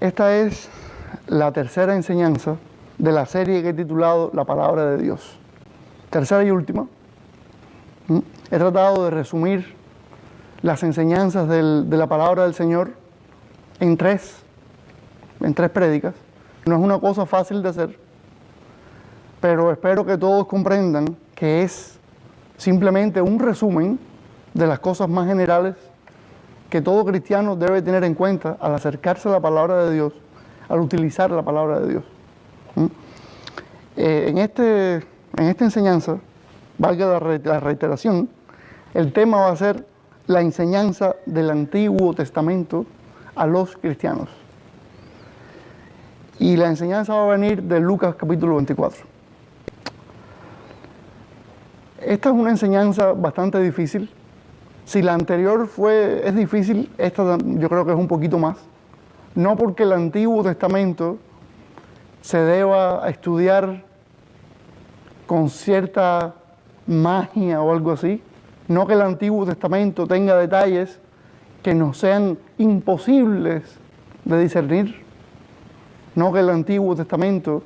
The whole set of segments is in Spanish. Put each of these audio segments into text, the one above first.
Esta es la tercera enseñanza de la serie que he titulado La Palabra de Dios. Tercera y última. He tratado de resumir las enseñanzas de la Palabra del Señor en tres prédicas. No es una cosa fácil de hacer, pero espero que todos comprendan que es simplemente un resumen de las cosas más generales que todo cristiano debe tener en cuenta al acercarse a la palabra de Dios, al utilizar la palabra de Dios. En esta enseñanza, valga la reiteración, el tema va a ser la enseñanza del Antiguo Testamento a los cristianos. Y la enseñanza va a venir de Lucas capítulo 24. Esta es una enseñanza bastante difícil. Si la anterior es difícil, esta yo creo que es un poquito más. No porque el Antiguo Testamento se deba a estudiar con cierta magia o algo así. No que el Antiguo Testamento tenga detalles que nos sean imposibles de discernir. No que el Antiguo Testamento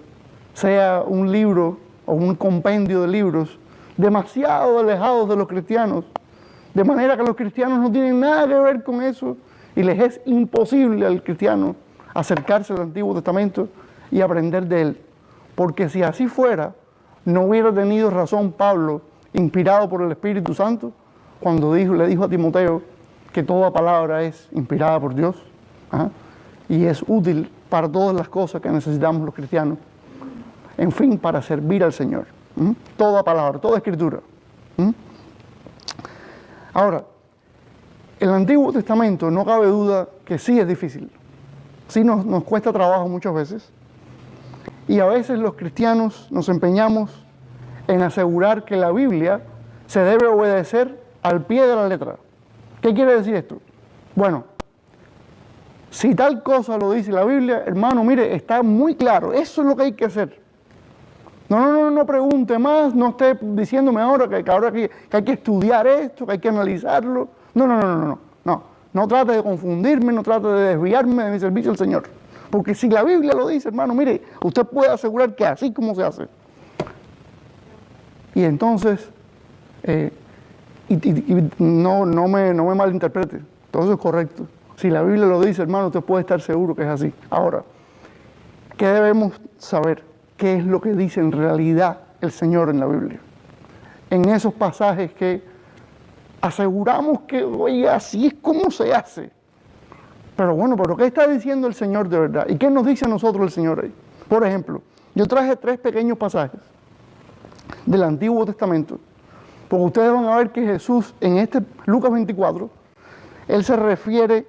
sea un libro o un compendio de libros demasiado alejados de los cristianos, de manera que los cristianos no tienen nada que ver con eso y les es imposible al cristiano acercarse al Antiguo Testamento y aprender de él. Porque si así fuera, no hubiera tenido razón Pablo, inspirado por el Espíritu Santo, cuando le dijo a Timoteo que toda palabra es inspirada por Dios y es útil para todas las cosas que necesitamos los cristianos, en fin, para servir al Señor. Toda palabra, toda escritura. Ahora, el Antiguo Testamento no cabe duda que sí es difícil, sí nos cuesta trabajo muchas veces, y a veces los cristianos nos empeñamos en asegurar que la Biblia se debe obedecer al pie de la letra. ¿Qué quiere decir esto? Bueno, si tal cosa lo dice la Biblia, hermano, mire, está muy claro, eso es lo que hay que hacer. No pregunte más, no esté diciéndome ahora que hay que estudiar esto, que hay que analizarlo. No trate de confundirme, no trate de desviarme de mi servicio al Señor. Porque si la Biblia lo dice, hermano, mire, usted puede asegurar que así como se hace. Y entonces, no me malinterprete, todo eso es correcto. Si la Biblia lo dice, hermano, usted puede estar seguro que es así. Ahora, ¿qué debemos saber? ¿Qué es lo que dice en realidad el Señor en la Biblia? En esos pasajes que aseguramos que, oye, así es como se hace. Pero bueno, ¿qué está diciendo el Señor de verdad? ¿Y qué nos dice a nosotros el Señor ahí? Por ejemplo, yo traje 3 pequeños pasajes del Antiguo Testamento, porque ustedes van a ver que Jesús en Lucas 24, Él se refiere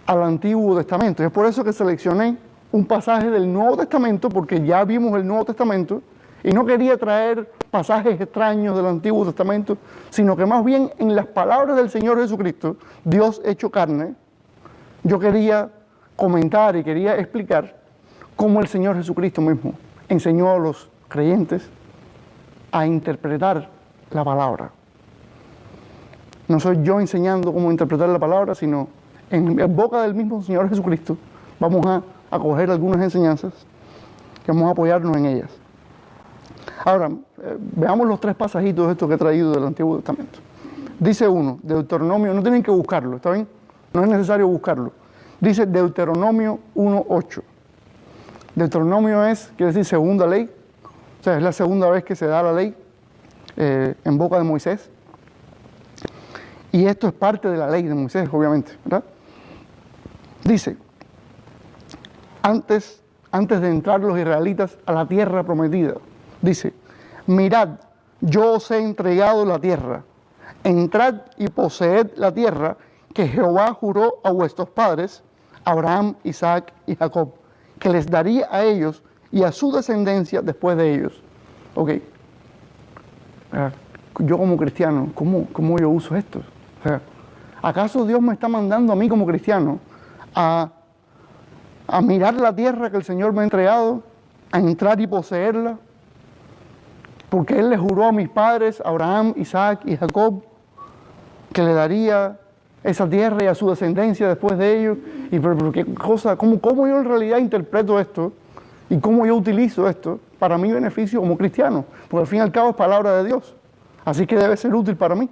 al Antiguo Testamento. Y es por eso que seleccioné un pasaje del Nuevo Testamento, porque ya vimos el Nuevo Testamento, y no quería traer pasajes extraños del Antiguo Testamento, sino que más bien en las palabras del Señor Jesucristo, Dios hecho carne, yo quería comentar y quería explicar cómo el Señor Jesucristo mismo enseñó a los creyentes a interpretar la palabra. No soy yo enseñando cómo interpretar la palabra, sino en boca del mismo Señor Jesucristo vamos a coger algunas enseñanzas y vamos a apoyarnos en ellas. Ahora, veamos los 3 pasajitos estos que he traído del Antiguo Testamento. Dice uno, Deuteronomio, no tienen que buscarlo, ¿está bien? No es necesario buscarlo. Dice Deuteronomio 1:8. Deuteronomio quiere decir segunda ley, o sea, es la segunda vez que se da la ley en boca de Moisés. Y esto es parte de la ley de Moisés, obviamente, ¿verdad? Dice, antes de entrar los israelitas a la tierra prometida, dice, mirad, yo os he entregado la tierra, entrad y poseed la tierra que Jehová juró a vuestros padres, Abraham, Isaac y Jacob, que les daría a ellos y a su descendencia después de ellos. Ok, yo como cristiano, ¿cómo yo uso esto? O sea, ¿acaso Dios me está mandando a mí como cristiano a mirar la tierra que el Señor me ha entregado, a entrar y poseerla? Porque Él le juró a mis padres, Abraham, Isaac y Jacob, que le daría esa tierra y a su descendencia después de ellos. Y pero qué cosa, ¿cómo yo en realidad interpreto esto y cómo yo utilizo esto para mi beneficio como cristiano? Porque al fin y al cabo es palabra de Dios, así que debe ser útil para mí.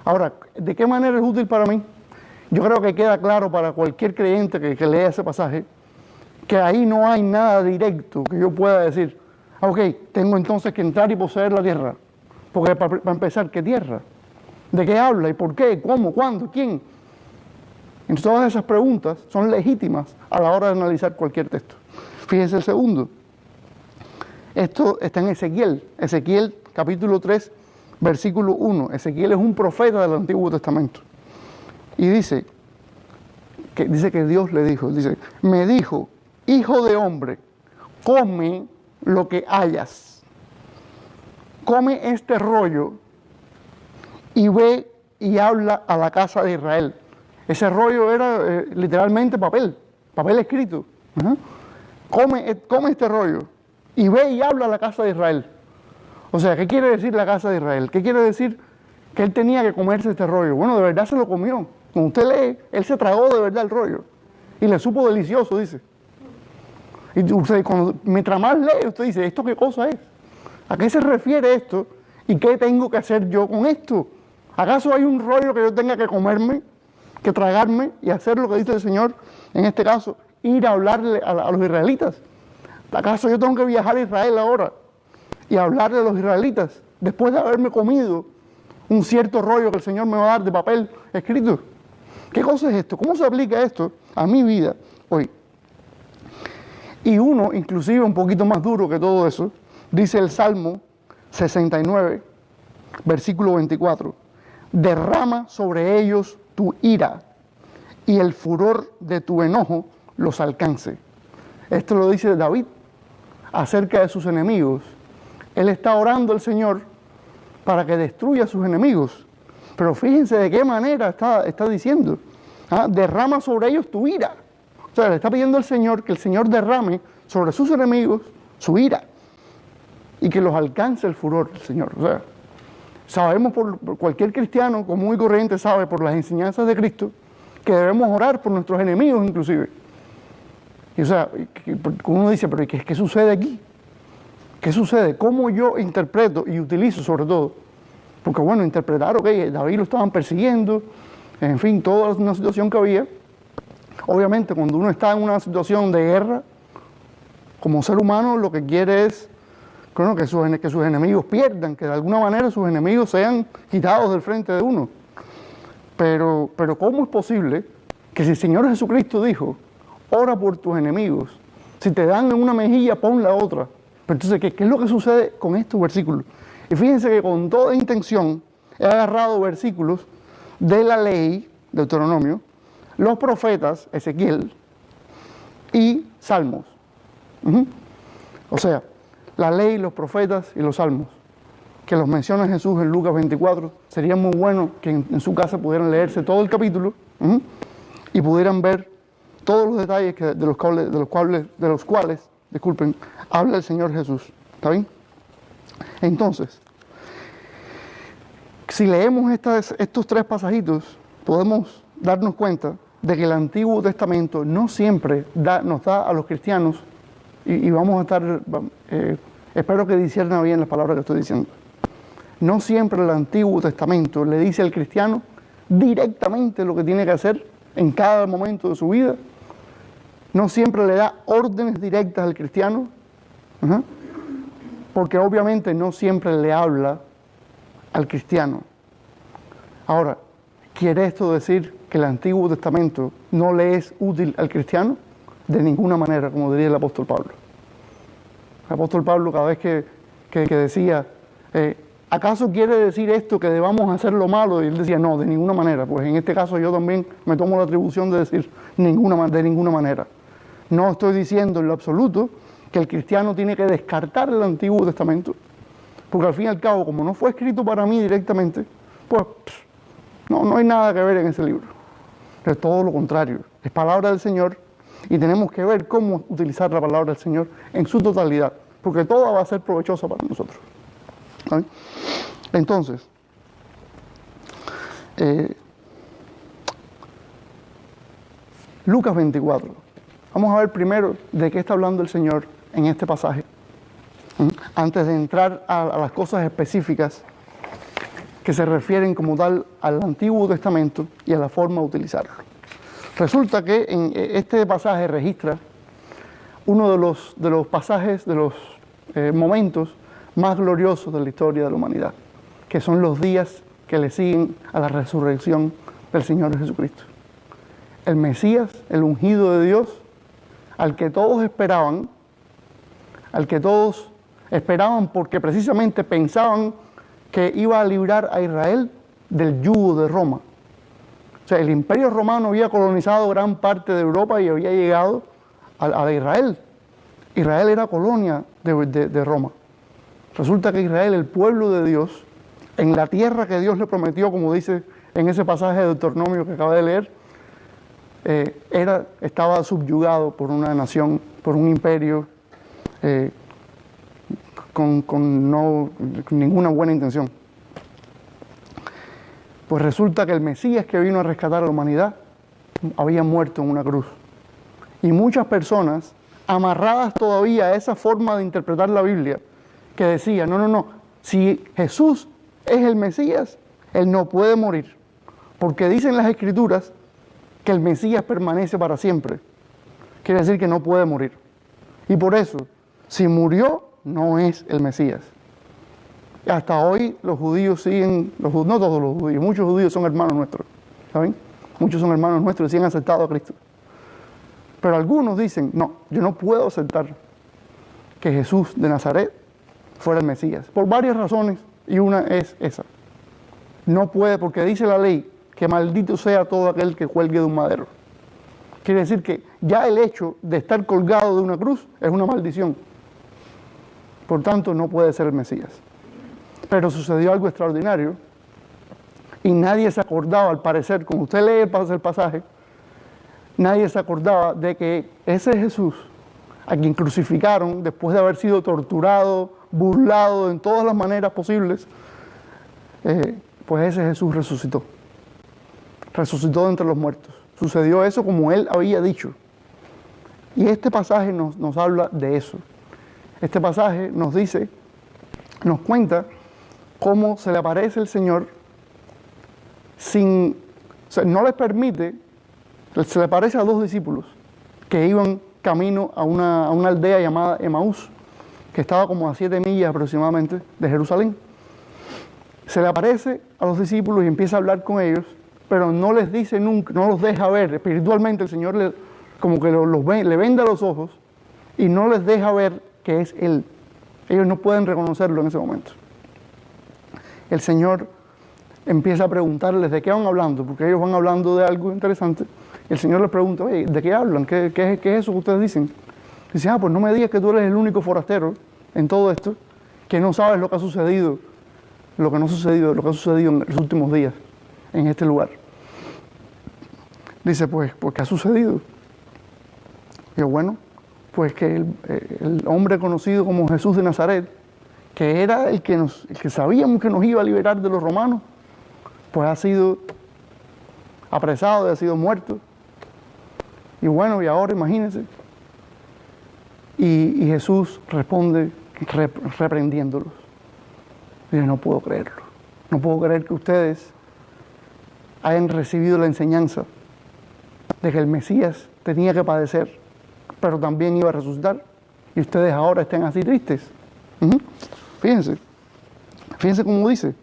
Ahora, ¿de qué manera es útil para mí? Yo creo que queda claro para cualquier creyente que lea ese pasaje que ahí no hay nada directo que yo pueda decir, ok, tengo entonces que entrar y poseer la tierra. Porque para empezar, ¿qué tierra? ¿De qué habla? ¿Y por qué? ¿Cómo? ¿Cuándo? ¿Quién? Entonces, todas esas preguntas son legítimas a la hora de analizar cualquier texto. Fíjense el segundo. Esto está en Ezequiel capítulo 3, versículo 1. Ezequiel es un profeta del Antiguo Testamento. Y dice que Dios le dijo, me dijo, hijo de hombre, come lo que hayas. Come este rollo y ve y habla a la casa de Israel. Ese rollo era literalmente papel escrito. Come este rollo y ve y habla a la casa de Israel. O sea, ¿qué quiere decir la casa de Israel? ¿Qué quiere decir que él tenía que comerse este rollo? Bueno, de verdad se lo comió. Cuando usted lee, él se tragó de verdad el rollo y le supo delicioso, dice. Y usted, mientras más lee, usted dice, ¿esto qué cosa es? ¿A qué se refiere esto? ¿Y qué tengo que hacer yo con esto? ¿Acaso hay un rollo que yo tenga que comerme, que tragarme y hacer lo que dice el Señor? En este caso, ir a hablarle a los israelitas. ¿Acaso yo tengo que viajar a Israel ahora y hablarle a los israelitas después de haberme comido un cierto rollo que el Señor me va a dar de papel escrito? ¿Qué cosa es esto? ¿Cómo se aplica esto a mi vida hoy? Y uno, inclusive un poquito más duro que todo eso, dice el Salmo 69, versículo 24, derrama sobre ellos tu ira y el furor de tu enojo los alcance. Esto lo dice David acerca de sus enemigos. Él está orando al Señor para que destruya a sus enemigos. Pero fíjense de qué manera está diciendo. Derrama sobre ellos tu ira. O sea, le está pidiendo al Señor que el Señor derrame sobre sus enemigos su ira y que los alcance el furor del Señor. O sea, sabemos por cualquier cristiano común y corriente sabe por las enseñanzas de Cristo que debemos orar por nuestros enemigos inclusive. Y o sea, uno dice, pero ¿qué sucede aquí? ¿Qué sucede? ¿Cómo yo interpreto y utilizo sobre todo? Porque bueno, interpretar, ok, David lo estaban persiguiendo, en fin, toda una situación que había. Obviamente, cuando uno está en una situación de guerra, como ser humano, lo que quiere es bueno, que sus enemigos pierdan, que de alguna manera sus enemigos sean quitados del frente de uno. Pero ¿cómo es posible que si el Señor Jesucristo dijo, ora por tus enemigos, si te dan en una mejilla, pon la otra? Pero entonces, ¿qué es lo que sucede con estos versículos? Y fíjense que con toda intención he agarrado versículos de la ley, Deuteronomio, los profetas, Ezequiel, y Salmos. O sea, la ley, los profetas y los salmos, que los menciona Jesús en Lucas 24. Sería muy bueno que en su casa pudieran leerse todo el capítulo y pudieran ver todos los detalles de los cuales, habla el Señor Jesús. ¿Está bien? Entonces, si leemos estos tres pasajitos, podemos darnos cuenta de que el Antiguo Testamento no siempre nos da a los cristianos, y vamos a estar, espero que disciernan bien las palabras que estoy diciendo, no siempre el Antiguo Testamento le dice al cristiano directamente lo que tiene que hacer en cada momento de su vida, no siempre le da órdenes directas al cristiano, porque obviamente no siempre le habla al cristiano. Ahora, ¿quiere esto decir que el Antiguo Testamento no le es útil al cristiano? De ninguna manera, como diría el apóstol Pablo. El apóstol Pablo cada vez que decía, ¿acaso quiere decir esto que debamos hacer lo malo? Y él decía, no, de ninguna manera. Pues en este caso yo también me tomo la atribución de decir de ninguna manera. No estoy diciendo en lo absoluto que el cristiano tiene que descartar el Antiguo Testamento, porque al fin y al cabo, como no fue escrito para mí directamente, pues no hay nada que ver en ese libro. Es todo lo contrario, es palabra del Señor y tenemos que ver cómo utilizar la palabra del Señor en su totalidad, porque toda va a ser provechosa para nosotros. ¿Vale? Entonces, Lucas 24. Vamos a ver primero de qué está hablando el Señor en este pasaje, antes de entrar a las cosas específicas que se refieren como tal al Antiguo Testamento y a la forma de utilizarlo. Resulta que en este pasaje registra uno de los pasajes, de los momentos más gloriosos de la historia de la humanidad, que son los días que le siguen a la resurrección del Señor Jesucristo. El Mesías, el ungido de Dios, al que todos esperaban porque precisamente pensaban que iba a librar a Israel del yugo de Roma. O sea, el Imperio Romano había colonizado gran parte de Europa y había llegado a Israel. Israel era colonia de Roma. Resulta que Israel, el pueblo de Dios, en la tierra que Dios le prometió, como dice en ese pasaje de Deuteronomio que acaba de leer, estaba subyugado por una nación, por un imperio, con ninguna buena intención. Pues resulta que el Mesías que vino a rescatar a la humanidad había muerto en una cruz. Y muchas personas, amarradas todavía a esa forma de interpretar la Biblia, que decían, no, si Jesús es el Mesías, Él no puede morir, porque dicen las Escrituras que el Mesías permanece para siempre. Quiere decir que no puede morir. Y por eso, si murió, no es el Mesías. Hasta hoy los judíos siguen, no todos los judíos, muchos judíos son hermanos nuestros, ¿saben? Muchos son hermanos nuestros y sí han aceptado a Cristo. Pero algunos dicen, no, yo no puedo aceptar que Jesús de Nazaret fuera el Mesías, por varias razones, y una es esa. No puede, porque dice la ley que maldito sea todo aquel que cuelgue de un madero. Quiere decir que ya el hecho de estar colgado de una cruz es una maldición. Por tanto, no puede ser el Mesías. Pero sucedió algo extraordinario y nadie se acordaba, al parecer, como usted lee el pasaje, nadie se acordaba de que ese Jesús, a quien crucificaron después de haber sido torturado, burlado en todas las maneras posibles, pues ese Jesús resucitó. Resucitó de entre los muertos. Sucedió eso como Él había dicho. Y este pasaje nos habla de eso. Este pasaje nos cuenta cómo se le aparece el Señor no les permite, se le aparece a dos discípulos que iban camino a una aldea llamada Emaús, que estaba como a 7 millas aproximadamente de Jerusalén. Se le aparece a los discípulos y empieza a hablar con ellos, pero no les dice nunca, no los deja ver. Espiritualmente el Señor le venda los ojos y no les deja ver que es Él. Ellos no pueden reconocerlo en ese momento. El Señor empieza a preguntarles de qué van hablando, porque ellos van hablando de algo interesante. El Señor les pregunta, oye, ¿de qué hablan? ¿Qué es eso que ustedes dicen? Dice, pues no me digas que tú eres el único forastero en todo esto, que no sabes lo que ha sucedido, lo que ha sucedido en los últimos días en este lugar. Dice, pues, ¿qué ha sucedido? Y yo, bueno, pues que el hombre conocido como Jesús de Nazaret, que era el que sabíamos que nos iba a liberar de los romanos, pues ha sido apresado, ha sido muerto. Y bueno, y ahora imagínense. Y Jesús responde reprendiéndolos. Dice, no puedo creerlo. No puedo creer que ustedes hayan recibido la enseñanza de que el Mesías tenía que padecer, pero también iba a resucitar, y ustedes ahora estén así tristes. Fíjense cómo dice.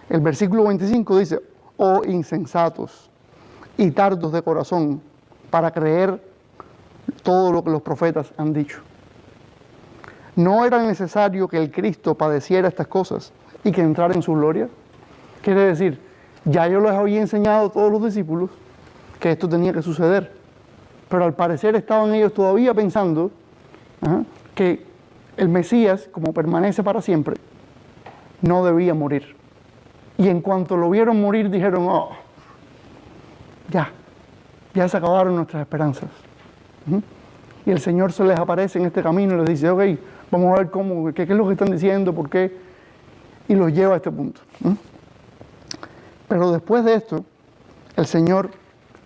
El versículo 25 dice, oh insensatos y tardos de corazón para creer todo lo que los profetas han dicho. ¿No era necesario que el Cristo padeciera estas cosas y que entrara en su gloria? Quiere decir, ya yo les había enseñado a todos los discípulos que esto tenía que suceder, pero al parecer estaban ellos todavía pensando que el Mesías, como permanece para siempre, no debía morir. Y en cuanto lo vieron morir, dijeron, ya se acabaron nuestras esperanzas. Y el Señor se les aparece en este camino y les dice, ok, vamos a ver qué es lo que están diciendo, por qué, y los lleva a este punto. Pero después de esto, el Señor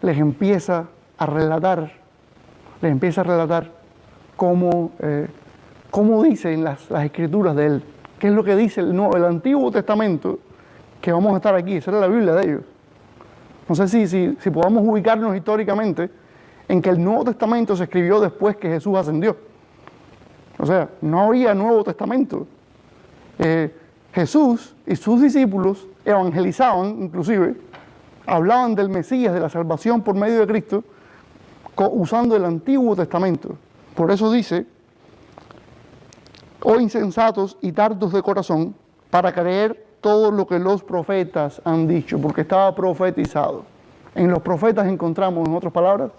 les empieza a relatar, les empieza a relatar cómo dicen las escrituras de él, qué es lo que dice el Antiguo Testamento, que vamos a estar aquí, esa era la Biblia de ellos. No sé si podamos ubicarnos históricamente en que el Nuevo Testamento se escribió después que Jesús ascendió. O sea, no había Nuevo Testamento. Jesús y sus discípulos evangelizaban, inclusive, hablaban del Mesías, de la salvación por medio de Cristo, usando el Antiguo Testamento. Por eso dice, oh insensatos y tardos de corazón, para creer todo lo que los profetas han dicho, porque estaba profetizado. En los profetas encontramos, en otras palabras,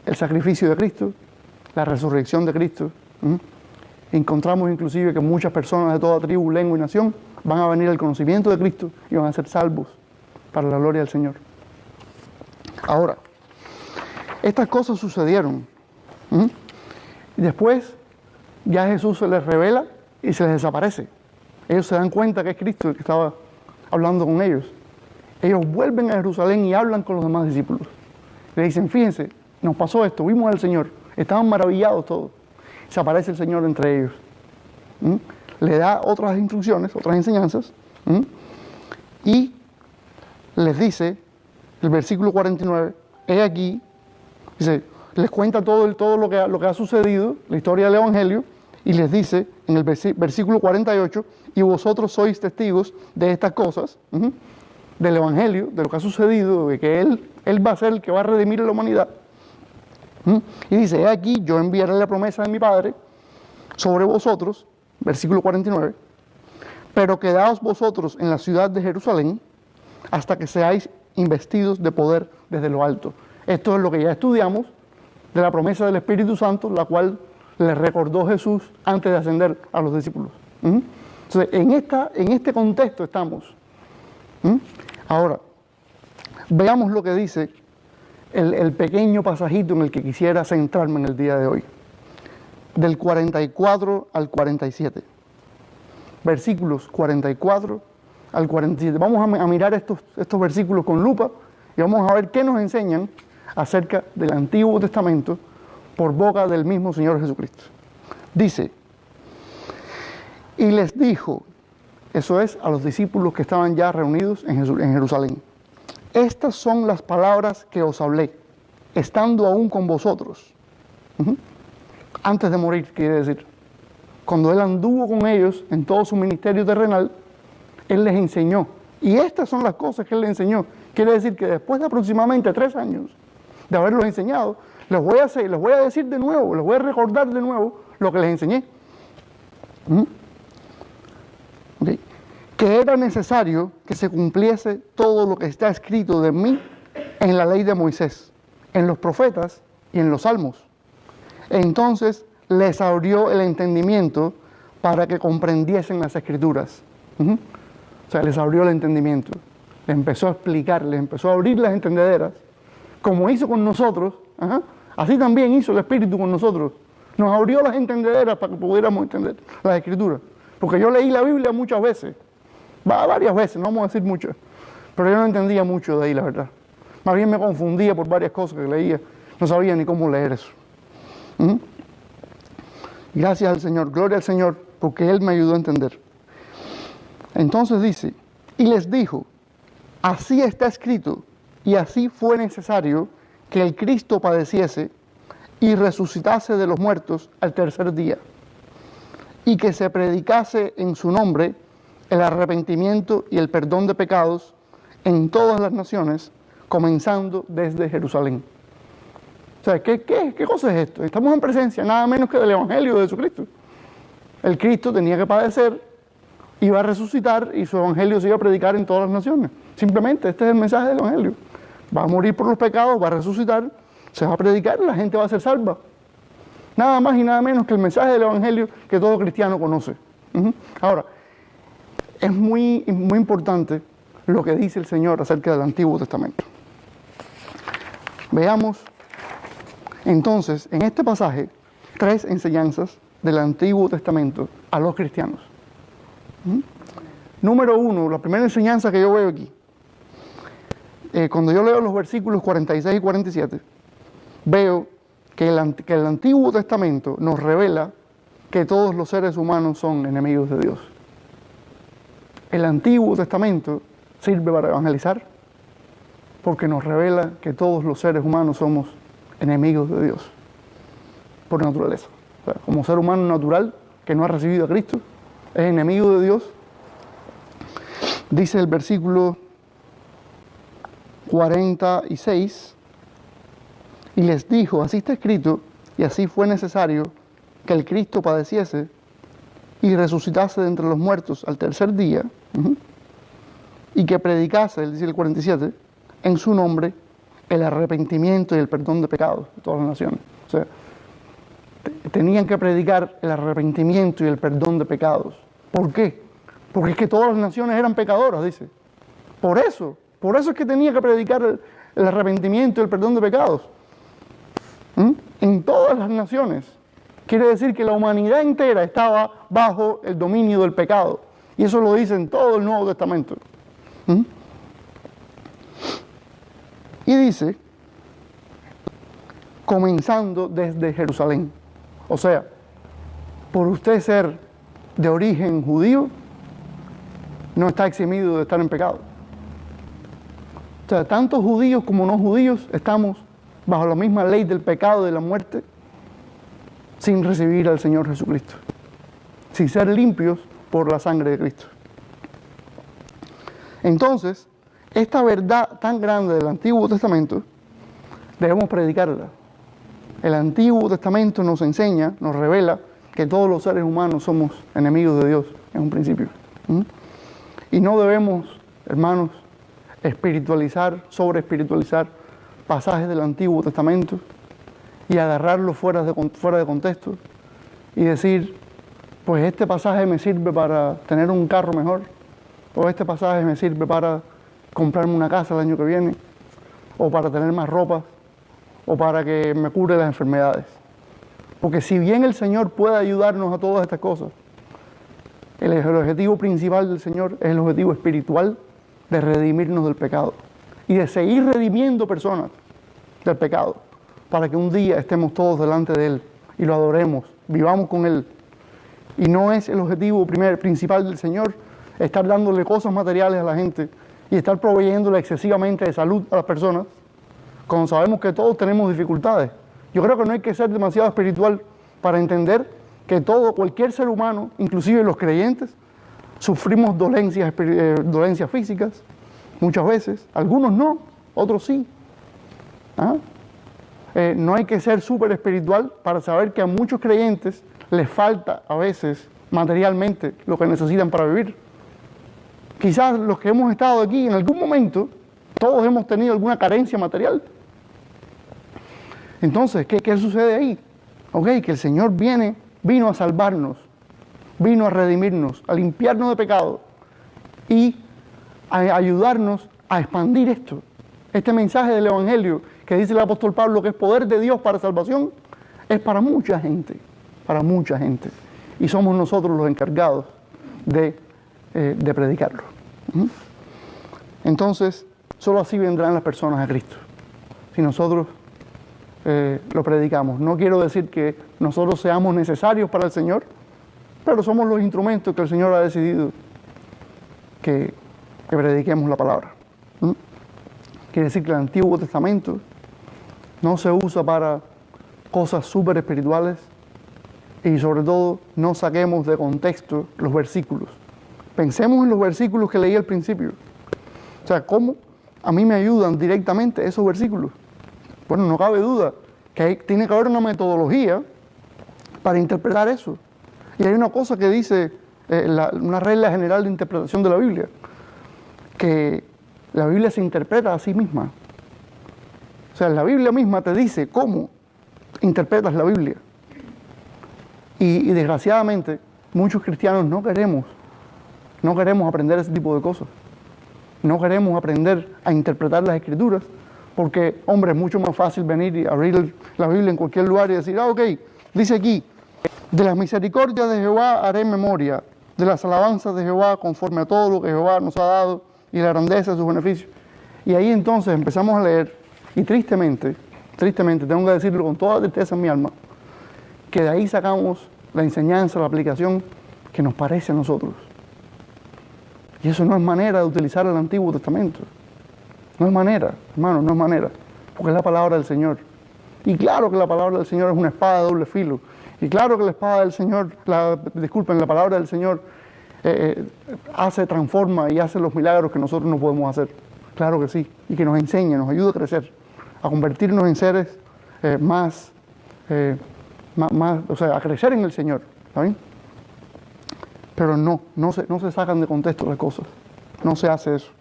el sacrificio de Cristo, la resurrección de Cristo. Encontramos inclusive que muchas personas de toda tribu, lengua y nación van a venir al conocimiento de Cristo y van a ser salvos para la gloria del Señor. Ahora, estas cosas sucedieron. Y después ya Jesús se les revela y se les desaparece. Ellos se dan cuenta que es Cristo el que estaba hablando con ellos. Ellos vuelven a Jerusalén y hablan con los demás discípulos. Le dicen, fíjense, nos pasó esto, vimos al Señor. Estaban maravillados todos. Se aparece el Señor entre ellos. Le da otras instrucciones, otras enseñanzas. Y les dice, el versículo 49, he aquí, dice, les cuenta todo lo que ha sucedido, la historia del Evangelio, y les dice en el versículo 48, y vosotros sois testigos de estas cosas, del Evangelio, de lo que ha sucedido, de que Él va a ser el que va a redimir a la humanidad. Y dice, he aquí, yo enviaré la promesa de mi Padre sobre vosotros, versículo 49, pero quedaos vosotros en la ciudad de Jerusalén hasta que seáis investidos de poder desde lo alto. Esto es lo que ya estudiamos de la promesa del Espíritu Santo, la cual le recordó Jesús antes de ascender a los discípulos. Entonces, en este contexto estamos. Ahora, veamos lo que dice el pequeño pasajito en el que quisiera centrarme en el día de hoy. Del 44 al 47. Versículos 44 al 47. Vamos a mirar estos versículos con lupa y vamos a ver qué nos enseñan acerca del Antiguo Testamento por boca del mismo Señor Jesucristo. Dice, y les dijo, eso es, a los discípulos que estaban ya reunidos en Jerusalén, estas son las palabras que os hablé, estando aún con vosotros. Antes de morir, quiere decir. Cuando Él anduvo con ellos en todo su ministerio terrenal, Él les enseñó. Y estas son las cosas que Él les enseñó. Quiere decir que después de aproximadamente 3 años de haberlos enseñado, les voy a decir de nuevo, les voy a recordar de nuevo lo que les enseñé. Okay. Que era necesario que se cumpliese todo lo que está escrito de mí en la ley de Moisés, en los profetas y en los salmos. Entonces les abrió el entendimiento para que comprendiesen las escrituras. O sea, les abrió el entendimiento, les empezó a explicar, les empezó a abrir las entendederas, como hizo con nosotros, así también hizo el Espíritu con nosotros. Nos abrió las entendederas para que pudiéramos entender las escrituras. Porque yo leí la Biblia muchas veces, varias veces, no vamos a decir muchas, pero yo no entendía mucho de ahí, la verdad. Más bien me confundía por varias cosas que leía, no sabía ni cómo leer eso. Gracias al Señor, gloria al Señor, porque Él me ayudó a entender. Entonces dice, y les dijo, así está escrito, y así fue necesario que el Cristo padeciese y resucitase de los muertos al tercer día, y que se predicase en su nombre el arrepentimiento y el perdón de pecados en todas las naciones, comenzando desde Jerusalén. O sea, ¿qué cosa es esto? Estamos en presencia nada menos que del Evangelio de Jesucristo. El Cristo tenía que padecer, iba a resucitar y su Evangelio se iba a predicar en todas las naciones. Simplemente este es el mensaje del Evangelio. Va a morir por los pecados, va a resucitar, se va a predicar y la gente va a ser salva. Nada más y nada menos que el mensaje del Evangelio que todo cristiano conoce. Ahora, es muy importante lo que dice el Señor acerca del Antiguo Testamento. Veamos entonces en este pasaje 3 enseñanzas del Antiguo Testamento a los cristianos. Número 1, la primera enseñanza que yo veo aquí. cuando yo leo los versículos 46 y 47, veo que el Antiguo Testamento nos revela que todos los seres humanos son enemigos de Dios. El Antiguo Testamento sirve para evangelizar porque nos revela que todos los seres humanos somos enemigos de Dios por naturaleza. O sea, como ser humano natural que no ha recibido a Cristo, es enemigo de Dios. Dice el versículo 46, y les dijo, así está escrito, y así fue necesario que el Cristo padeciese y resucitase de entre los muertos al tercer día, y que predicase, dice el 47, en su nombre el arrepentimiento y el perdón de pecados de todas las naciones. O sea, tenían que predicar el arrepentimiento y el perdón de pecados. ¿Por qué? Porque es que todas las naciones eran pecadoras, dice. Por eso es que tenía que predicar el arrepentimiento y el perdón de pecados. En todas las naciones. Quiere decir que la humanidad entera estaba bajo el dominio del pecado. Y eso lo dice en todo el Nuevo Testamento. Y dice, comenzando desde Jerusalén. O sea, por usted ser de origen judío, no está eximido de estar en pecado. O sea, tanto judíos como no judíos estamos bajo la misma ley del pecado y de la muerte sin recibir al Señor Jesucristo, sin ser limpios por la sangre de Cristo. Entonces, esta verdad tan grande del Antiguo Testamento debemos predicarla. El Antiguo Testamento nos enseña, nos revela que todos los seres humanos somos enemigos de Dios en un principio. Y no debemos, hermanos, sobre espiritualizar pasajes del Antiguo Testamento y agarrarlos fuera de contexto y decir, pues este pasaje me sirve para tener un carro mejor, o este pasaje me sirve para comprarme una casa el año que viene, o para tener más ropa, o para que me cure las enfermedades. Porque si bien el Señor puede ayudarnos a todas estas cosas, el objetivo principal del Señor es el objetivo espiritual de redimirnos del pecado y de seguir redimiendo personas del pecado para que un día estemos todos delante de Él y lo adoremos, vivamos con Él. Y no es el objetivo principal del Señor estar dándole cosas materiales a la gente y estar proveyéndole excesivamente de salud a las personas cuando sabemos que todos tenemos dificultades. Yo creo que no hay que ser demasiado espiritual para entender que cualquier ser humano, inclusive los creyentes, sufrimos dolencias físicas muchas veces. Algunos no, otros sí. No hay que ser súper espiritual para saber que a muchos creyentes les falta a veces materialmente lo que necesitan para vivir. Quizás los que hemos estado aquí en algún momento, todos hemos tenido alguna carencia material. Entonces, ¿qué sucede ahí? Que el Señor vino a salvarnos, vino a redimirnos, a limpiarnos de pecado y a ayudarnos a expandir esto. Este mensaje del Evangelio que dice el apóstol Pablo que es poder de Dios para salvación, es para mucha gente, Y somos nosotros los encargados de predicarlo. Entonces, solo así vendrán las personas a Cristo, si nosotros lo predicamos. No quiero decir que nosotros seamos necesarios para el Señor, pero somos los instrumentos que el Señor ha decidido que prediquemos la palabra. Quiere decir que el Antiguo Testamento no se usa para cosas súper espirituales y sobre todo no saquemos de contexto los versículos. Pensemos en los versículos que leí al principio. O sea, ¿cómo a mí me ayudan directamente esos versículos? Bueno, no cabe duda que tiene que haber una metodología para interpretar eso. Y hay una cosa que dice una regla general de interpretación de la Biblia, que la Biblia se interpreta a sí misma. O sea, la Biblia misma te dice cómo interpretas la Biblia. Y desgraciadamente, muchos cristianos no queremos aprender ese tipo de cosas. No queremos aprender a interpretar las Escrituras, porque, hombre, es mucho más fácil venir y abrir la Biblia en cualquier lugar y decir, dice aquí, de las misericordias de Jehová haré memoria, de las alabanzas de Jehová conforme a todo lo que Jehová nos ha dado y la grandeza de sus beneficios. Y ahí entonces empezamos a leer, y tristemente, tengo que decirlo con toda la tristeza en mi alma, que de ahí sacamos la enseñanza, la aplicación que nos parece a nosotros. Y eso no es manera de utilizar el Antiguo Testamento. No es manera, hermano, no es manera, porque es la palabra del Señor. Y claro que la palabra del Señor es una espada de doble filo. Y claro que la espada del Señor, la palabra del Señor transforma y hace los milagros que nosotros no podemos hacer. Claro que sí. Y que nos enseña, nos ayuda a crecer, a convertirnos en seres más, o sea, a crecer en el Señor. ¿Está bien? Pero no se sacan de contexto las cosas. No se hace eso.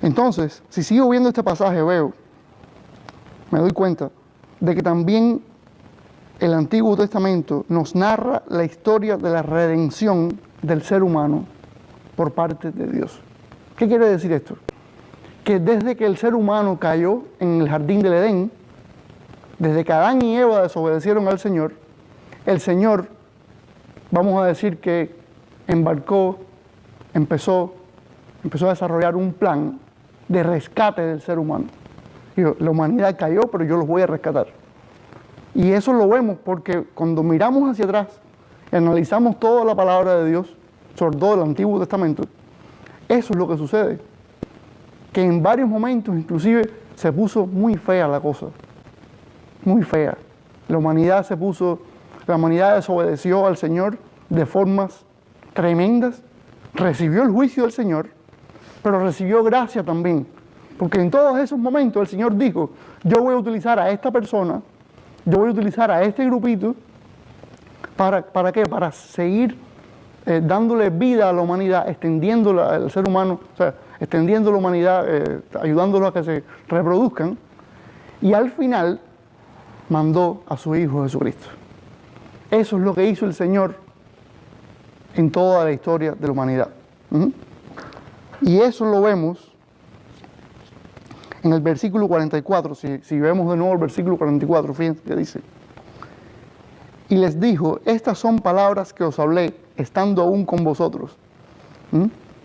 Entonces, si sigo viendo este pasaje, me doy cuenta de que también el Antiguo Testamento nos narra la historia de la redención del ser humano por parte de Dios. ¿Qué quiere decir esto? Que desde que el ser humano cayó en el jardín del Edén, desde que Adán y Eva desobedecieron al Señor, el Señor, vamos a decir que empezó a desarrollar un plan de rescate del ser humano. Digo, la humanidad cayó, pero yo los voy a rescatar. Y eso lo vemos porque cuando miramos hacia atrás y analizamos toda la palabra de Dios, sobre todo el Antiguo Testamento, eso es lo que sucede. Que en varios momentos inclusive se puso muy fea la cosa. Muy fea. La humanidad desobedeció al Señor de formas tremendas, recibió el juicio del Señor, pero recibió gracia también. Porque en todos esos momentos el Señor dijo, yo voy a utilizar a esta persona, yo voy a utilizar a este grupito, ¿para qué? Para seguir dándole vida a la humanidad, extendiendo al ser humano, o sea, extendiendo la humanidad, ayudándolos a que se reproduzcan. Y al final mandó a su Hijo Jesucristo. Eso es lo que hizo el Señor en toda la historia de la humanidad. Y eso lo vemos en el versículo 44, si vemos de nuevo el versículo 44, fíjense que dice: y les dijo, estas son palabras que os hablé, estando aún con vosotros,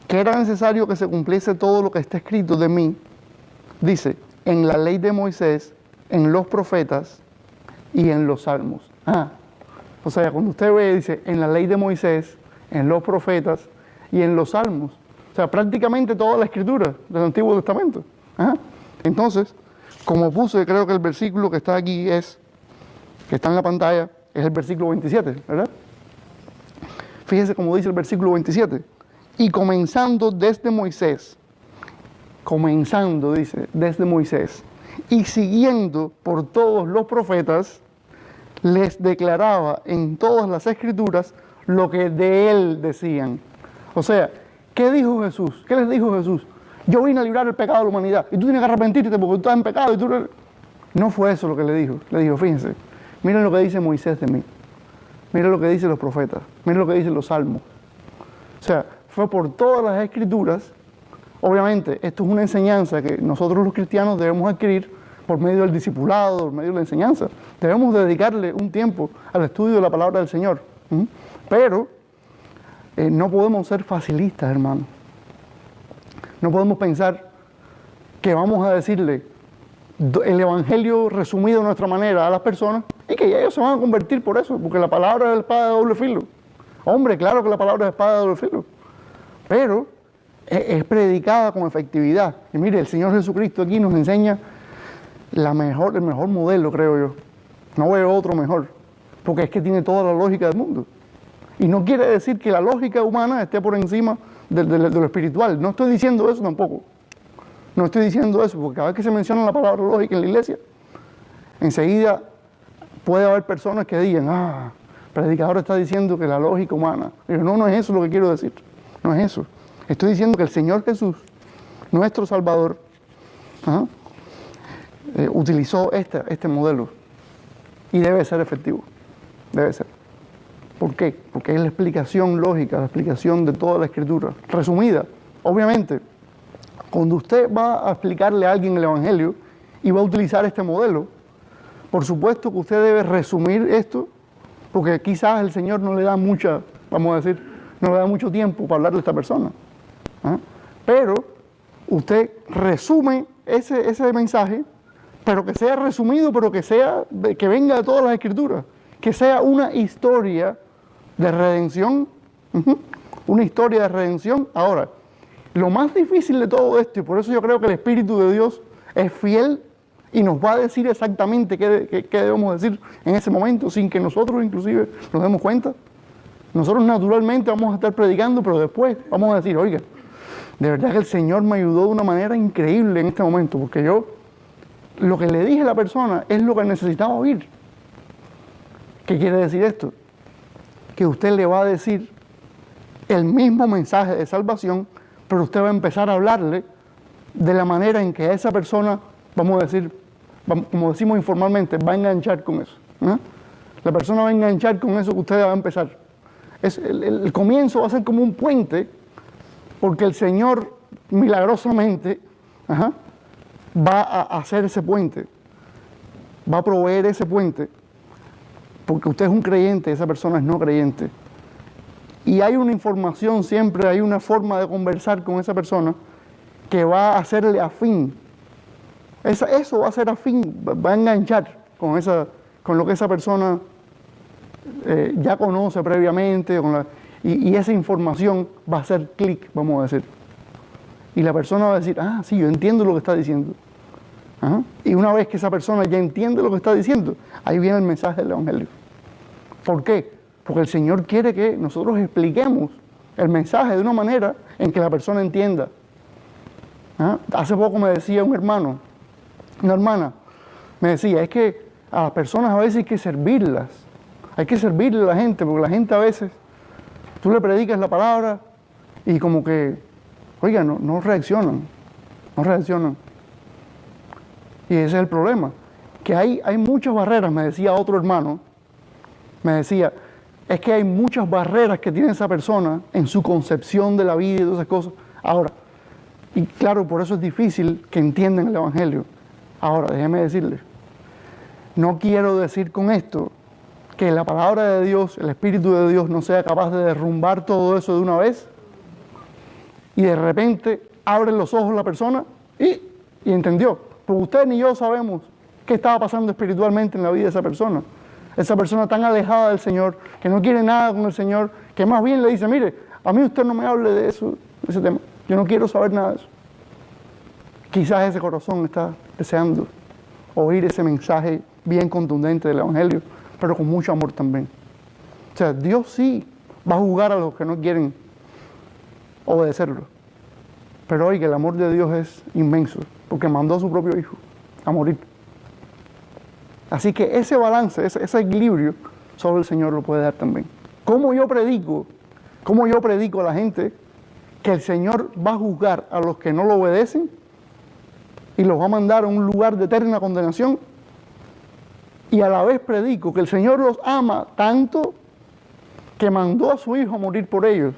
que era necesario que se cumpliese todo lo que está escrito de mí, dice, en la ley de Moisés, en los profetas y en los salmos. O sea, cuando usted ve, dice, en la ley de Moisés, en los profetas y en los salmos. O sea, prácticamente toda la escritura del Antiguo Testamento. Entonces, como puse, creo que el versículo que está aquí que está en la pantalla, es el versículo 27, ¿verdad? Fíjese cómo dice el versículo 27. Y comenzando desde Moisés, dice, desde Moisés, y siguiendo por todos los profetas, les declaraba en todas las escrituras lo que de él decían. O sea, ¿qué dijo Jesús? ¿Qué les dijo Jesús? Yo vine a librar el pecado de la humanidad y tú tienes que arrepentirte porque tú estás en pecado y tú... No fue eso lo que le dijo. Le dijo, fíjense, miren lo que dice Moisés de mí. Miren lo que dicen los profetas. Miren lo que dicen los salmos. O sea, fue por todas las escrituras. Obviamente, esto es una enseñanza que nosotros los cristianos debemos adquirir por medio del discipulado, por medio de la enseñanza. Debemos dedicarle un tiempo al estudio de la palabra del Señor. Pero no podemos ser facilistas, hermano. No podemos pensar que vamos a decirle el Evangelio resumido de nuestra manera a las personas y que ellos se van a convertir por eso, porque la palabra es la espada de doble filo. Hombre, claro que la palabra es espada de doble filo, pero es predicada con efectividad. Y mire, el Señor Jesucristo aquí nos enseña el mejor modelo, creo yo. No veo otro mejor, porque es que tiene toda la lógica del mundo. Y no quiere decir que la lógica humana esté por encima de lo espiritual. No estoy diciendo eso tampoco. No estoy diciendo eso, porque cada vez que se menciona la palabra lógica en la iglesia, enseguida puede haber personas que digan, el predicador está diciendo que la lógica humana. Pero no es eso lo que quiero decir. No es eso. Estoy diciendo que el Señor Jesús, nuestro Salvador, utilizó este modelo y debe ser efectivo. Debe ser. ¿Por qué? Porque es la explicación lógica, la explicación de toda la Escritura. Resumida, obviamente, cuando usted va a explicarle a alguien el Evangelio y va a utilizar este modelo, por supuesto que usted debe resumir esto, porque quizás el Señor no le da no le da mucho tiempo para hablarle a esta persona. Pero usted resume ese mensaje, pero que sea resumido, pero que venga de todas las Escrituras, que sea una historia de redención, una historia de redención. Ahora, lo más difícil de todo esto, y por eso yo creo que el Espíritu de Dios es fiel y nos va a decir exactamente qué debemos decir en ese momento, sin que nosotros inclusive nos demos cuenta. Nosotros naturalmente vamos a estar predicando, pero después vamos a decir, oiga, de verdad que el Señor me ayudó de una manera increíble en este momento, porque yo lo que le dije a la persona es lo que necesitaba oír. ¿Qué quiere decir esto? Que usted le va a decir el mismo mensaje de salvación, pero usted va a empezar a hablarle de la manera en que esa persona, vamos a decir, como decimos informalmente, va a enganchar con eso. La persona va a enganchar con eso que usted va a empezar. El comienzo va a ser como un puente, porque el Señor milagrosamente va a hacer ese puente, va a proveer ese puente, porque usted es un creyente, esa persona es no creyente. Y hay una información siempre, hay una forma de conversar con esa persona que va a hacerle afín. Eso va a ser afín, va a enganchar con lo que esa persona ya conoce previamente, y esa información va a hacer clic, vamos a decir. Y la persona va a decir, ah, sí, yo entiendo lo que está diciendo. Y una vez que esa persona ya entiende lo que está diciendo, ahí viene el mensaje del Evangelio. ¿Por qué? Porque el Señor quiere que nosotros expliquemos el mensaje de una manera en que la persona entienda. Hace poco me decía un hermano, una hermana, me decía, es que a las personas a veces hay que servirlas. Hay que servirle a la gente, porque la gente a veces, tú le predicas la palabra y como que, oiga, no reaccionan, no reaccionan. Y ese es el problema, que hay muchas barreras, me decía otro hermano, me decía, es que hay muchas barreras que tiene esa persona en su concepción de la vida y todas esas cosas. Ahora, y claro, por eso es difícil que entiendan el Evangelio. Ahora, déjeme decirles, no quiero decir con esto que la palabra de Dios, el Espíritu de Dios no sea capaz de derrumbar todo eso de una vez y de repente abre los ojos la persona y entendió. Porque usted ni yo sabemos qué estaba pasando espiritualmente en la vida de esa persona. Esa persona tan alejada del Señor, que no quiere nada con el Señor, que más bien le dice, mire, a mí usted no me hable de eso, de ese tema. Yo no quiero saber nada de eso. Quizás ese corazón está deseando oír ese mensaje bien contundente del Evangelio, pero con mucho amor también. O sea, Dios sí va a juzgar a los que no quieren obedecerlo. Pero oiga, el amor de Dios es inmenso, porque mandó a su propio Hijo a morir. Así que ese balance, ese equilibrio, solo el Señor lo puede dar también. ¿Cómo yo predico a la gente que el Señor va a juzgar a los que no lo obedecen y los va a mandar a un lugar de eterna condenación? Y a la vez predico que el Señor los ama tanto que mandó a su Hijo a morir por ellos.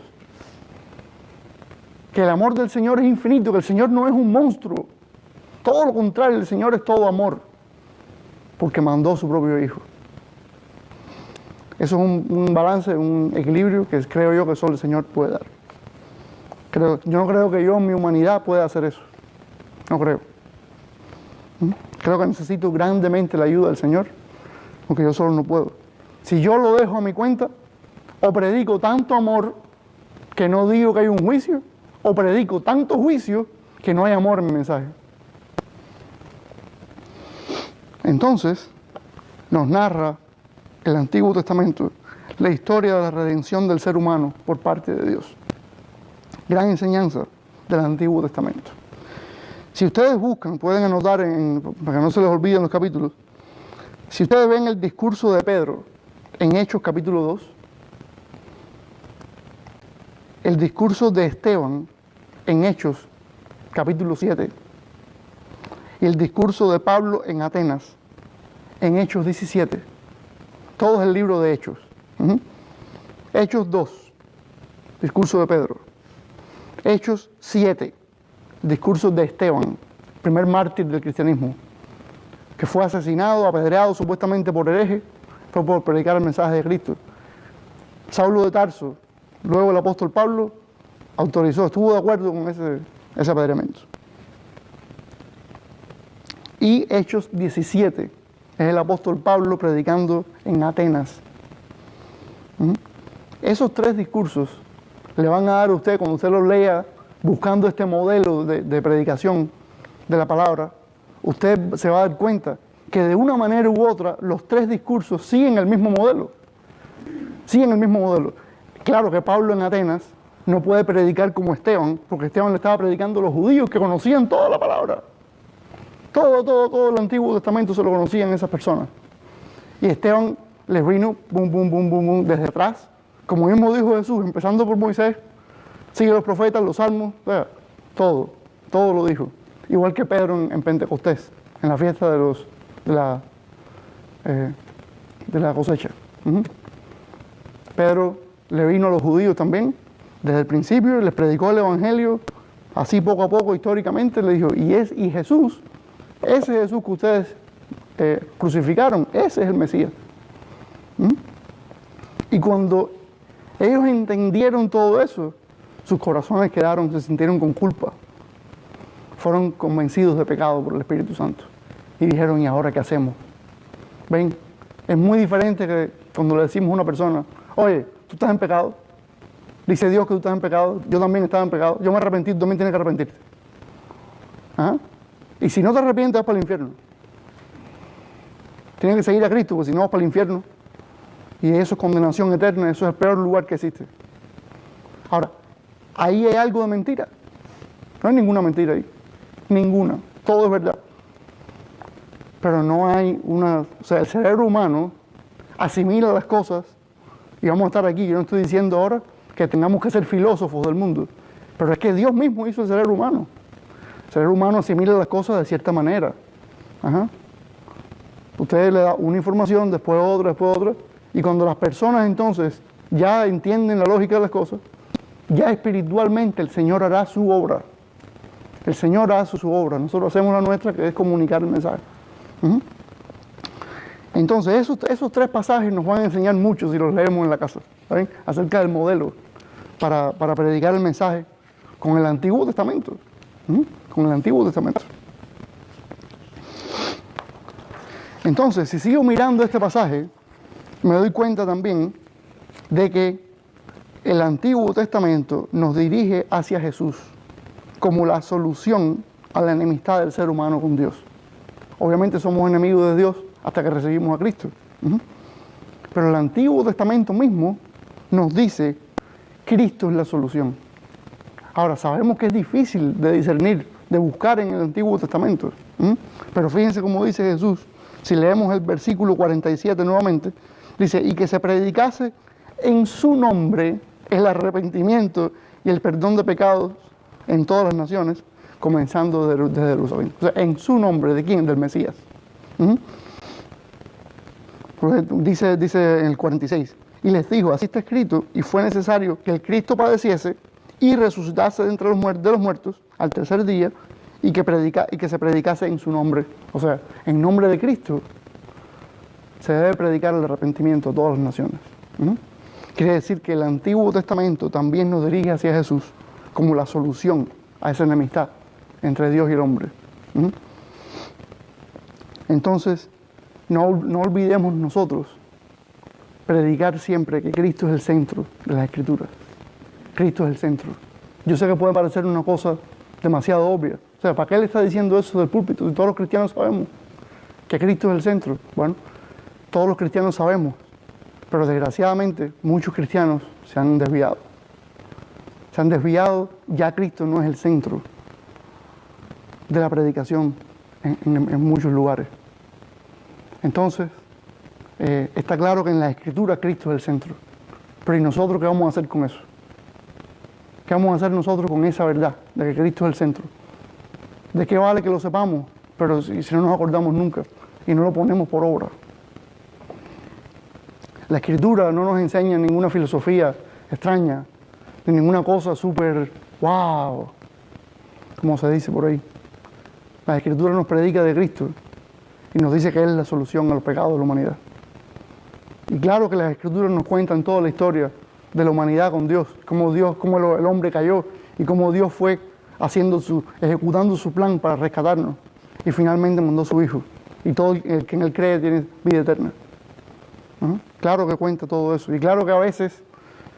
Que el amor del Señor es infinito, que el Señor no es un monstruo. Todo lo contrario, el Señor es todo amor, porque mandó a su propio Hijo. Eso es un balance, un equilibrio que creo yo que solo el Señor puede dar. Yo no creo que yo en mi humanidad pueda hacer eso. No creo. Creo que necesito grandemente la ayuda del Señor, porque yo solo no puedo. Si yo lo dejo a mi cuenta, o predico tanto amor que no digo que hay un juicio, o predico tanto juicio que no hay amor en mi mensaje. Entonces, nos narra el Antiguo Testamento la historia de la redención del ser humano por parte de Dios. Gran enseñanza del Antiguo Testamento. Si ustedes buscan, pueden anotar, para que no se les olviden los capítulos, si ustedes ven el discurso de Pedro en Hechos capítulo 2, el discurso de Esteban en Hechos capítulo 7 y el discurso de Pablo en Atenas en Hechos 17, todo es el libro de Hechos. Hechos 2, discurso de Pedro. Hechos 7, discurso de Esteban, primer mártir del cristianismo, que fue asesinado, apedreado supuestamente por hereje, fue por predicar el mensaje de Cristo. Saulo de Tarso, luego el apóstol Pablo, autorizó, estuvo de acuerdo con ese apedreamiento. Y Hechos 17, es el apóstol Pablo predicando en Atenas. Esos 3 discursos le van a dar a usted, cuando usted los lea, buscando este modelo de predicación de la palabra, usted se va a dar cuenta que de una manera u otra los 3 discursos siguen el mismo modelo. Siguen el mismo modelo. Claro que Pablo en Atenas no puede predicar como Esteban, porque Esteban le estaba predicando a los judíos que conocían toda la palabra. Todo el Antiguo Testamento se lo conocían esas personas. Y Esteban les vino, bum, bum, bum, bum, bum, desde atrás, como mismo dijo Jesús, empezando por Moisés, sigue los profetas, los salmos, o sea, todo lo dijo. Igual que Pedro en Pentecostés, en la fiesta de la cosecha. Pedro le vino a los judíos también, desde el principio, les predicó el Evangelio, así poco a poco, históricamente, le dijo, y Jesús, ese Jesús que ustedes crucificaron, ese es el Mesías. Y cuando ellos entendieron todo eso, sus corazones se sintieron con culpa. Fueron convencidos de pecado por el Espíritu Santo. Y dijeron, ¿y ahora qué hacemos? ¿Ven? Es muy diferente que cuando le decimos a una persona, oye, tú estás en pecado. Dice Dios que tú estás en pecado. Yo también estaba en pecado. Yo me arrepentí, tú también tienes que arrepentirte. ¿Ah? Y si no te arrepientes, vas para el infierno. Tienes que seguir a Cristo, porque si no vas para el infierno. Y eso es condenación eterna, eso es el peor lugar que existe. Ahora, ahí hay algo de mentira. No hay ninguna mentira ahí. Ninguna. Todo es verdad. Pero no hay una... O sea, el cerebro humano asimila las cosas y vamos a estar aquí. Yo no estoy diciendo ahora que tengamos que ser filósofos del mundo, pero es que Dios mismo hizo el cerebro humano. El cerebro humano asimila las cosas de cierta manera. Usted le da una información, después otra, y cuando las personas entonces ya entienden la lógica de las cosas, ya espiritualmente el Señor hará su obra. El Señor hace su obra, nosotros hacemos la nuestra, que es comunicar el mensaje. Entonces esos 3 pasajes nos van a enseñar mucho si los leemos en la casa, ¿saben? Acerca del modelo para predicar el mensaje con el Antiguo Testamento. Con el Antiguo Testamento. Entonces, si sigo mirando este pasaje, me doy cuenta también de que el Antiguo Testamento nos dirige hacia Jesús como la solución a la enemistad del ser humano con Dios. Obviamente somos enemigos de Dios hasta que recibimos a Cristo. Pero el Antiguo Testamento mismo nos dice, Cristo es la solución. Ahora, sabemos que es difícil de discernir, de buscar en el Antiguo Testamento. Pero fíjense cómo dice Jesús, si leemos el versículo 47 nuevamente, dice, y que se predicase en su nombre el arrepentimiento y el perdón de pecados en todas las naciones, comenzando desde Jerusalén. O sea, en su nombre, ¿de quién? Del Mesías. Pues dice en el 46, y les dijo, así está escrito, y fue necesario que el Cristo padeciese y resucitase de entre los muertos al tercer día, y que se predicase en su nombre. O sea, en nombre de Cristo se debe predicar el arrepentimiento a todas las naciones. Quiere decir que el Antiguo Testamento también nos dirige hacia Jesús como la solución a esa enemistad entre Dios y el hombre. Entonces, no olvidemos nosotros predicar siempre que Cristo es el centro de las Escrituras. Cristo es el centro. Yo sé que puede parecer una cosa demasiado obvia. O sea, ¿para qué le está diciendo eso del púlpito? Si todos los cristianos sabemos que Cristo es el centro. Bueno, todos los cristianos sabemos, pero desgraciadamente muchos cristianos se han desviado. Se han desviado, ya Cristo no es el centro de la predicación en muchos lugares. Entonces, está claro que en la Escritura Cristo es el centro. Pero ¿y nosotros qué vamos a hacer con eso? ¿Qué vamos a hacer nosotros con esa verdad de que Cristo es el centro? ¿De qué vale que lo sepamos, pero si no nos acordamos nunca y no lo ponemos por obra? La Escritura no nos enseña ninguna filosofía extraña, ni ninguna cosa súper wow, como se dice por ahí. La Escritura nos predica de Cristo y nos dice que Él es la solución a los pecados de la humanidad. Y claro que las Escrituras nos cuentan toda la historia de la humanidad con Dios, cómo el hombre cayó y cómo Dios fue ejecutando su plan para rescatarnos y finalmente mandó a su Hijo. Y todo el que en Él cree tiene vida eterna. Claro que cuenta todo eso. Y claro que a veces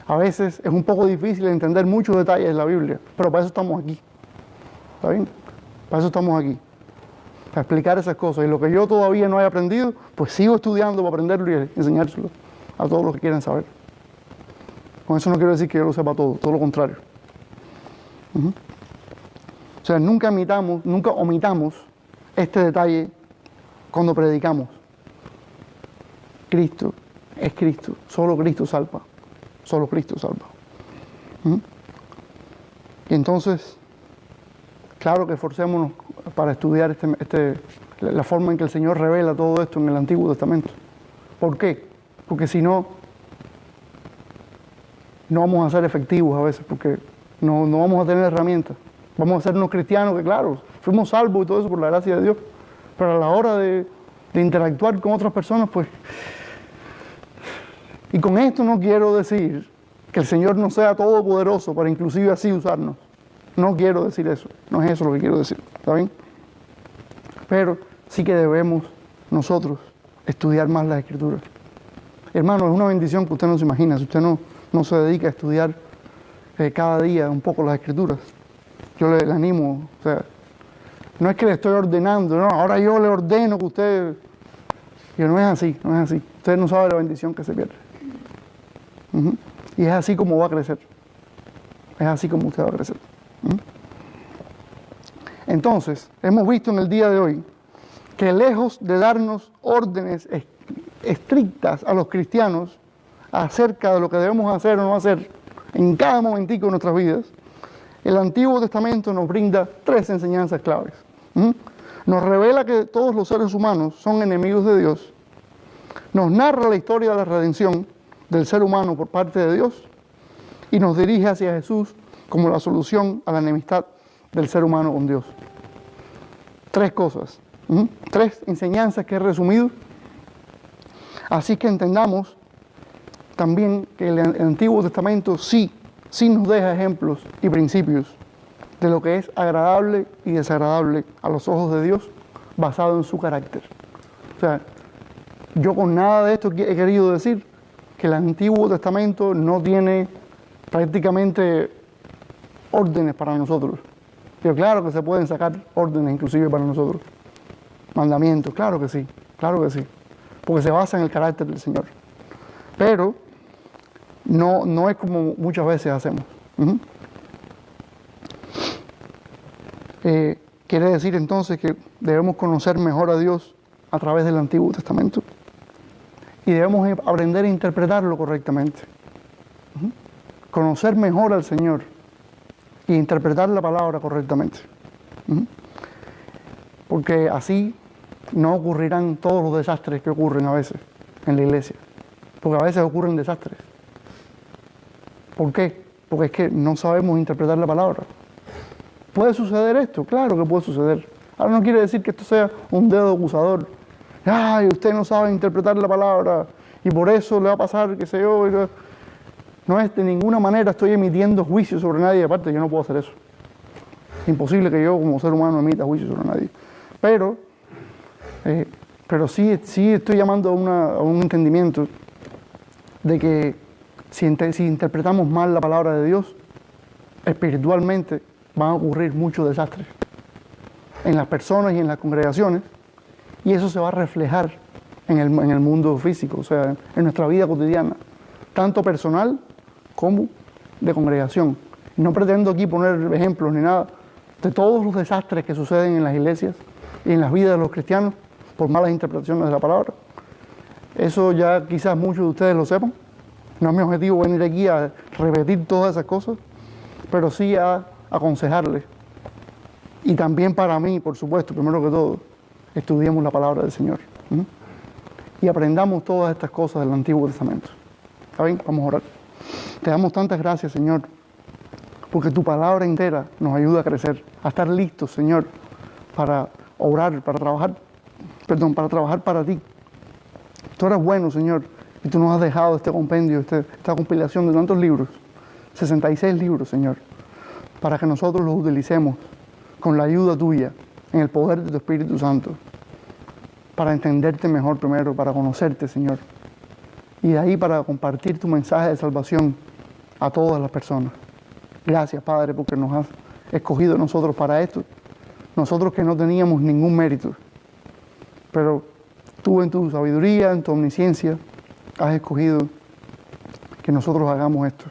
es un poco difícil entender muchos detalles de la Biblia, pero para eso estamos aquí. ¿Está bien? Para eso estamos aquí. Para explicar esas cosas. Y lo que yo todavía no he aprendido, pues sigo estudiando para aprenderlo y enseñárselo a todos los que quieran saber. Con eso no quiero decir que yo lo sepa todo lo contrario. O sea, nunca omitamos este detalle cuando predicamos. Cristo es Cristo, solo Cristo salva, solo Cristo salva. Y entonces, claro que esforcémonos para estudiar la forma en que el Señor revela todo esto en el Antiguo Testamento. ¿Por qué? Porque si no, no vamos a ser efectivos a veces, porque no vamos a tener herramientas. Vamos a ser unos cristianos que, claro, fuimos salvos y todo eso por la gracia de Dios, pero a la hora de interactuar con otras personas, pues... Y con esto no quiero decir que el Señor no sea todopoderoso para inclusive así usarnos. No quiero decir eso, no es eso lo que quiero decir, ¿está bien? Pero sí que debemos nosotros estudiar más las Escrituras. Hermano, es una bendición que usted no se imagina, si usted no se dedica a estudiar cada día un poco las Escrituras. Yo le animo, o sea, no es que le estoy ordenando, no, ahora yo le ordeno que usted... Y no es así, no es así. Usted no sabe la bendición que se pierde. Y es así como va a crecer. Es así como usted va a crecer. Entonces, hemos visto en el día de hoy que lejos de darnos órdenes estrictas a los cristianos acerca de lo que debemos hacer o no hacer en cada momentico de nuestras vidas, el Antiguo Testamento nos brinda 3 enseñanzas claves. Nos revela que todos los seres humanos son enemigos de Dios, nos narra la historia de la redención del ser humano por parte de Dios y nos dirige hacia Jesús como la solución a la enemistad del ser humano con Dios. 3 cosas, 3 enseñanzas que he resumido, así que entendamos también que el Antiguo Testamento sí nos deja ejemplos y principios de lo que es agradable y desagradable a los ojos de Dios basado en su carácter. O sea, yo con nada de esto he querido decir que el Antiguo Testamento no tiene prácticamente órdenes para nosotros. Pero claro que se pueden sacar órdenes inclusive para nosotros. Mandamientos, claro que sí, porque se basa en el carácter del Señor. Pero no es como muchas veces hacemos. Quiere decir entonces que debemos conocer mejor a Dios a través del Antiguo Testamento y debemos aprender a interpretarlo correctamente. Conocer mejor al Señor e interpretar la palabra correctamente. Porque así no ocurrirán todos los desastres que ocurren a veces en la iglesia. Porque a veces ocurren desastres. ¿Por qué? Porque es que no sabemos interpretar la palabra. ¿Puede suceder esto? Claro que puede suceder. Ahora no quiere decir que esto sea un dedo acusador. Ay, usted no sabe interpretar la palabra y por eso le va a pasar, qué sé yo. No es de ninguna manera estoy emitiendo juicio sobre nadie. Aparte, yo no puedo hacer eso. Es imposible que yo como ser humano emita juicio sobre nadie. Pero sí estoy llamando a un entendimiento de que si interpretamos mal la palabra de Dios, espiritualmente van a ocurrir muchos desastres en las personas y en las congregaciones, y eso se va a reflejar en el mundo físico, o sea, en nuestra vida cotidiana, tanto personal como de congregación. No pretendo aquí poner ejemplos ni nada de todos los desastres que suceden en las iglesias y en las vidas de los cristianos por malas interpretaciones de la palabra. Eso ya quizás muchos de ustedes lo sepan. No es mi objetivo venir aquí a repetir todas esas cosas, pero sí a aconsejarles. Y también para mí, por supuesto, primero que todo, estudiemos la palabra del Señor. Y aprendamos todas estas cosas del Antiguo Testamento. ¿Está bien? Vamos a orar. Te damos tantas gracias, Señor, porque tu palabra entera nos ayuda a crecer, a estar listos, Señor, para orar, para trabajar para ti. Tú eres bueno, Señor, y tú nos has dejado este compendio, esta compilación de tantos libros, 66 libros, Señor, para que nosotros los utilicemos con la ayuda tuya en el poder de tu Espíritu Santo, para entenderte mejor primero, para conocerte, Señor, y de ahí para compartir tu mensaje de salvación a todas las personas. Gracias, Padre, porque nos has escogido nosotros para esto, nosotros que no teníamos ningún mérito, pero tú en tu sabiduría, en tu omnisciencia, has escogido que nosotros hagamos esto.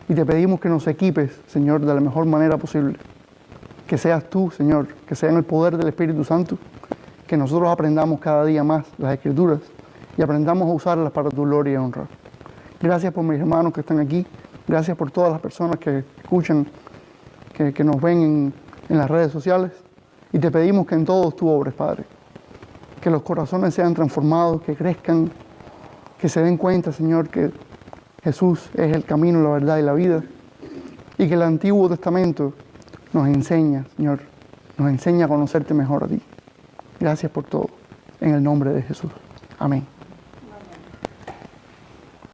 Y te pedimos que nos equipes, Señor, de la mejor manera posible. Que seas tú, Señor, que sea en el poder del Espíritu Santo, que nosotros aprendamos cada día más las Escrituras y aprendamos a usarlas para tu gloria y honra. Gracias por mis hermanos que están aquí. Gracias por todas las personas que escuchan, que nos ven en las redes sociales. Y te pedimos que en todos tú obres, Padre. Que los corazones sean transformados, que crezcan, que se den cuenta, Señor, que Jesús es el camino, la verdad y la vida. Y que el Antiguo Testamento nos enseña, Señor, nos enseña a conocerte mejor a ti. Gracias por todo. En el nombre de Jesús. Amén.